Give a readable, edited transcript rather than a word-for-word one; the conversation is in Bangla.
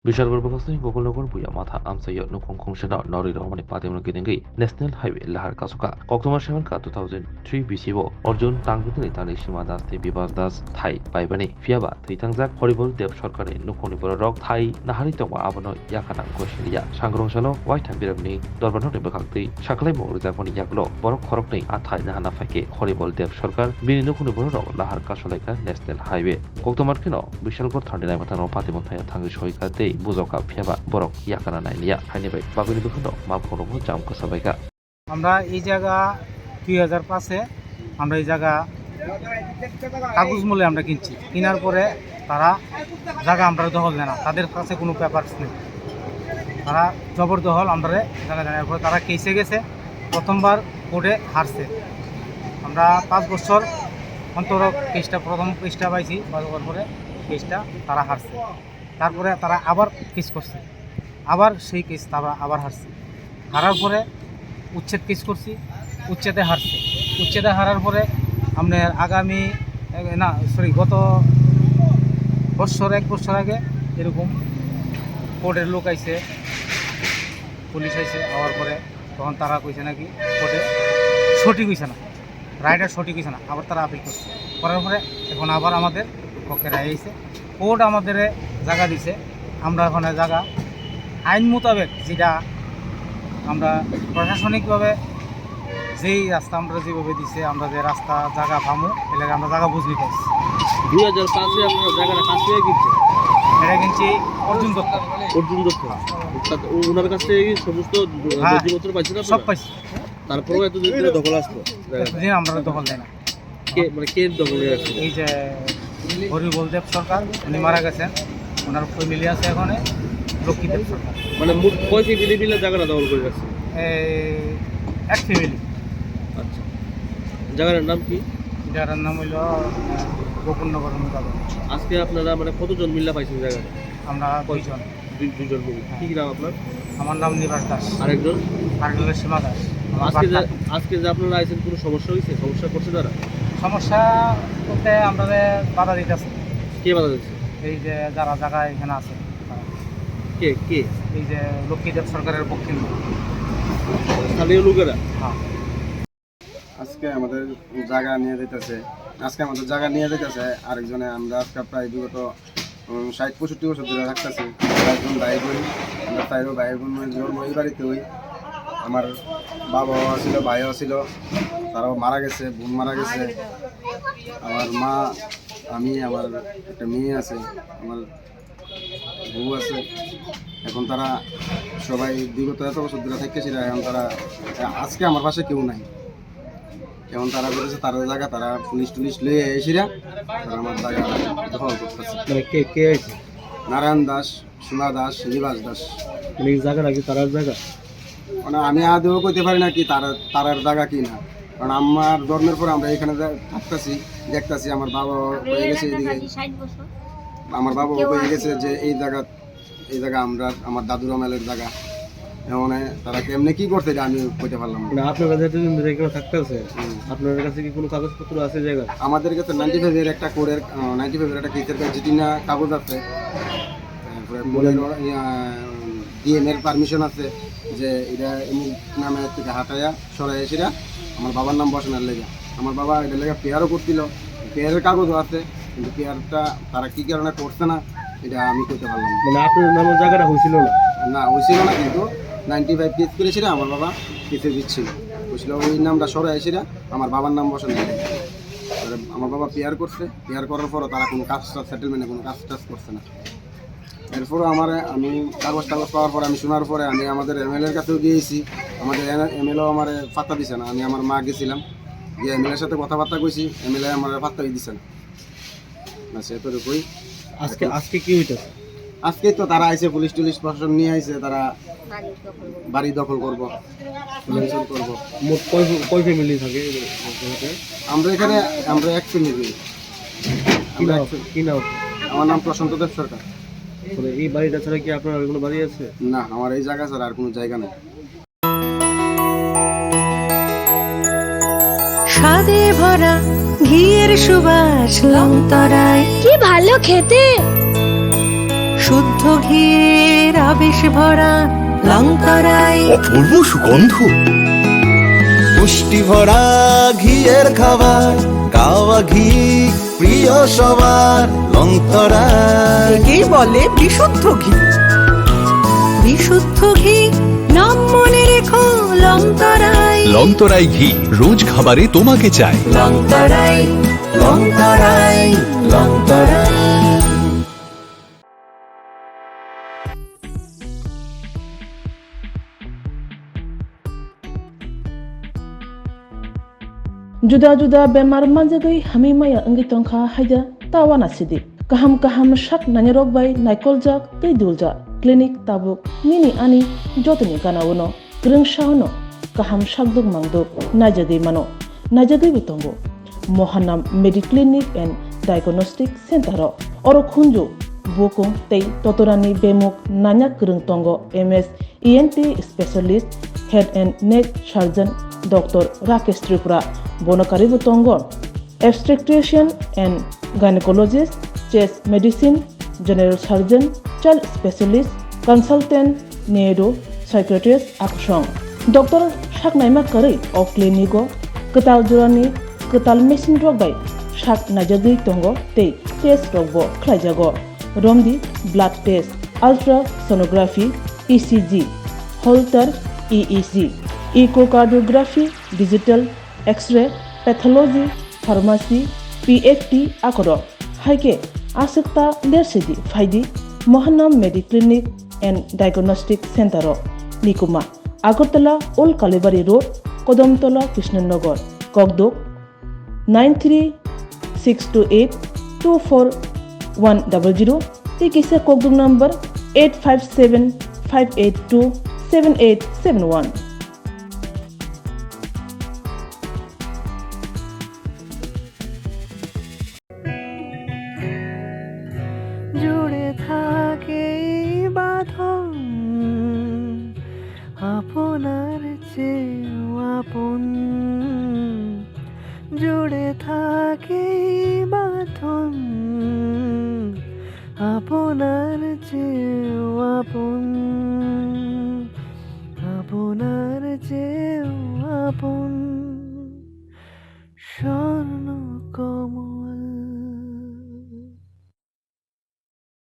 Bishalgar Bakasni Gokulagur Buya Mata Amsayo Nukong Komshana Nori Romani Patim Gidengi National Highway Lahar Kasuka Koktoma Shamanka 2003 BCO Orjun Tangutini Tani Shimadas Te Bibas Das Thai Baibani Fiaba Titanzak Horrible Dev Shorkare Nukoni Borok Thai Nahari Toma Abono Yakana Goshilia Shangrong Shalo White and Birabni Dorbano Bakti Shaklay Morizaponi Yaklo Borok Horokni Athai Nahana Fake Horrible Dev Shorkar Bini Nukuni Borok Lahar Kasoleka National Highway Koktomar Kino Bishalgar Thandi Matano Patimontaya Tangi Shoika বুজকা ফেবা বরক ইয়াকানা নাইনিয়া হাইনিবাই বাগুনি বখনো মাফখনো জামকো সবাইকা আমরা এই জায়গা 2005 এ আমরা এই জায়গা কাগজ মূল্যে আমরা কিনছি কেনার পরে তারা জায়গা আমরা দখল নেয় না তাদের কাছে কোনো পেপারস নেই তারা জবরদখল আমরা জায়গা জানার পরে তারা কেসে গেছে প্রথমবার কোর্টে হারছে আমরা 5 বছর অন্তর কেসটা প্রথম কেসটা পাইছি পাওয়ার পরে কেসটা তারা হারছে তারপরে তারা আবার কেস করছে আবার সেই কেস তারা আবার হারছে হারার পরে উচ্ছেদ কেস করছি উচ্ছেদে হারছে উচ্ছেদে হারার পরে আপনার আগামী গত এক বছর আগে এরকম কোর্টের লোক আইছে পুলিশ আইছে হওয়ার পরে তখন তারা কইছে নাকি কোর্টে সঠিক হইছে না রায়টা সঠিক হইছে না আবার তারা আপিল করছে করার পরে এখন আবার আমাদের পক্ষে রায় আইছে কোর্ট আমাদের জায়গা দিছে আমরা ওখানে জায়গা আইন মোতাবেক যেটা আমরা প্রশাসনিকভাবে যেই রাস্তা আমরা যেভাবে দিছে আমরা যে রাস্তা জায়গা পামু এলাকা আমরা জায়গা বুঝলি পাইছি 2005 এ আপনারা জায়গাটা কাছ থেকে কিনছেন এটা কিনছি অর্জুন দত্ত ওনার কাছ থেকে সমস্ত নথিপত্র পাইছেন সব আপনারা পাইছি তারপরেও এত দিন ধরে দখল আসতো এতদিন আমরা দখল দেয় না কে দখলে আছে এই যে হরিবল দেব সরকার উনি মারা গেছেন ওনার ফ্যামিলি আছে এখানে লক্ষ্মীদেব সরকার মানে মোট কয় ফ্যামিলি মিলে জায়গাটা দখল করে রাখছে এক ফ্যামিলি আচ্ছা জায়গাটার নাম কি যার নাম হইল গোকুলনগর মোতাবেক আজকে আপনারা মানে কতজন মিল্লা পাইছেন জায়গাটা আমরা দুইজন দুজন মিলে কি নাম আপনার আমার নাম নিবাস দাস আরেকজন আরেকজনের সীমা দাস আজকে যে আপনারা আইছেন কোনো সমস্যা হয়েছে সমস্যা করছে তারা সমস্যা বলতে আমাদের বাধা দিতেছে কে বাধা দিচ্ছে এই যে যারা জায়গা এখানে আছে তারা। কে এই যে লক্ষ্মীদেব সরকারের পক্ষে স্থানীয় লোকেরা হ্যাঁ আজকে আমাদের জায়গা নিয়ে যেতেছে আরেকজনে আমরা আজকে প্রায় বিগত 60-65 বছর ধরে থাকতেছি একজন ভাই বোন আমরা তাইরও ভাই বোন জন্ম এই বাড়িতে হই আমার বাবাও ছিল ভাইও ছিল তারাও মারা গেছে বোন মারা গেছে আমার মা আমি আমার একটা মেয়ে আছে আমার বউ আছে এখন তারা সবাই বিগত এত বছর ধরে থাকতেছিল এখন তারা আজকে আমার পাশে কেউ নাই এখন তারা বলেছে তার জায়গা তারা পুলিশ টুলিশ লয়ে এসিরা তারা আমার জায়গা দখল করতেছে মানে কে আছে নারায়ণ দাস সীমা দাস নিবাস দাস মানে এই জায়গাটা কি তারার জায়গা মানে আমি আদৌ করতে পারি না কি তারার জায়গা কি না কারণ আমার জন্মের পর আমরা এখানে থাকতেছি দেখতেছি আমার বাবা হয়ে গেছে এইদিকে আমার বাবা হয়ে গেছে যে এই জায়গা আমরা আমার দাদুর আমলের জায়গা এমন তারা কেমনে কি করতে আমি কইতে পারলাম না আপনারা যেদিন ধরে এখানে থাকতেছে আপনাদের কাছে কি কোনো কাগজপত্র আছে জায়গা আমাদের কাছে 95 এর একটা কোডের 95 এর একটা কেসের যেটি না কাগজ আছে তারপরে ডিএম এর পারমিশন আছে যে এটা এমনি নামে থেকে হাঁটাইয়া সরাই এসেরা আমার বাবার নাম বসানোর লেগে আমার বাবা এটা লেগে পেয়ারও করছিল পেয়ারের কাগজও আছে কিন্তু পেয়ারটা তারা কি কারণে করছে না এটা আমি করতে পারলাম মানে আপনার নামের জায়গাটা হয়েছিল না হয়েছিল না কিন্তু 95 কেস করেছিল আমার বাবা কেসে দিচ্ছিল বুঝলো ওই নামটা সরাই এসেরা আমার বাবার নাম বসানো লেগে আমার বাবা পেয়ার করছে পেয়ার করার পরও তারা কোনো কাজটা সেটেলমেন্টে কোনো কাজ করছে না এরপরও আমি কাগজ পাওয়ার পরে আমি শোনার পরে আমি আমাদের এমএলএর কাছেও গিয়েছি আমাদের এমএলএও আমার পাত্তা দিছে না আমি আমার মা গেছিলাম গিয়ে এমএলএর সাথে কথাবার্তা কইছি এমএলএ আমার পাত্তাই দিছে না সেতটুকুই আজকে কি হইতেছে আজকে তো তারা আইছে পুলিশ টুলিশ প্রশাসন নিয়ে আইছে তারা বাড়ি দখল করবো মোট কয় ফ্যামিলি থাকে আমরা এখানে এক ফ্যামিলি কি নাম আমার নাম প্রশান্ত দেব সরকার মানে এই বাড়িটা ছাড়া কি আপনার আর কোনো বাড়ি আছে না আমার এই জায়গা ছাড়া আর কোনো জায়গা নেই স্বাদে ভরা ঘিয়ের সুবাস লংতরায় কি ভালো খেতে শুদ্ধ ঘিয়ের আবেশ ভরা লঙ্কারাই, অপূর্ব সুগন্ধ, পুষ্টি ভরা ঘিয়ের খাবার, গাওয়া ঘি প্রিয় সবার, লঙ্কারাই একেই বলে বিশুদ্ধ ঘি। বিশুদ্ধ ঘি নাম মনে রেখো, লঙ্কারাই। লংতরাই ঘি রোজ খাবারে তোমাকে চাই। লঙ্কারাই, লঙ্কারাই, লঙ্কারাই। जुदा-जुदा बेमार manjagai hamimaya anggi tongkha haida tawana sidi kaham kaham shak nanyarok bai naikoljak tei duljak clinic tabuk nini ani jotoni ganawono grungshauno kaham shakduk mangduk najagei mano najagei bitongo mohanam mediclinic and diagnostic center oro khunju bokong tei totorani bemuk nanya krung tongo ms ent specialist head and neck surgeon Dr. Rakesh Tripura Bonakari Butongon, obstetrician and gynecologist, chest medicine, general surgeon, child specialist, consultant, neuro, psychiatrist, aksong. Dr. Shaknaima Kari of Clinico, Ketal Jurani, Ketal Machine Drug by Shak Najagi Tongo, Te, Test Rogbo, Klajago, Romdi, blood test, ultrasonography, ECG, Holter, EEG. Echocardiography, digital, X-ray, pathology, pharmacy, PFT akoro. Haike asekta lersidi faidi Mohanam Mediclinic and Diagnostic Center Nikuma Agartala Old Kalibari Road, Kodamtola, Krishnanagar, Kogdok 93-628-24100. Tikisa Kogdok number 857-582-7871. জুড়ে থাকে বাঁধন আপনার চেয়েও আপন, জুড়ে থাকে বাঁধন আপনার চেয়েও আপন।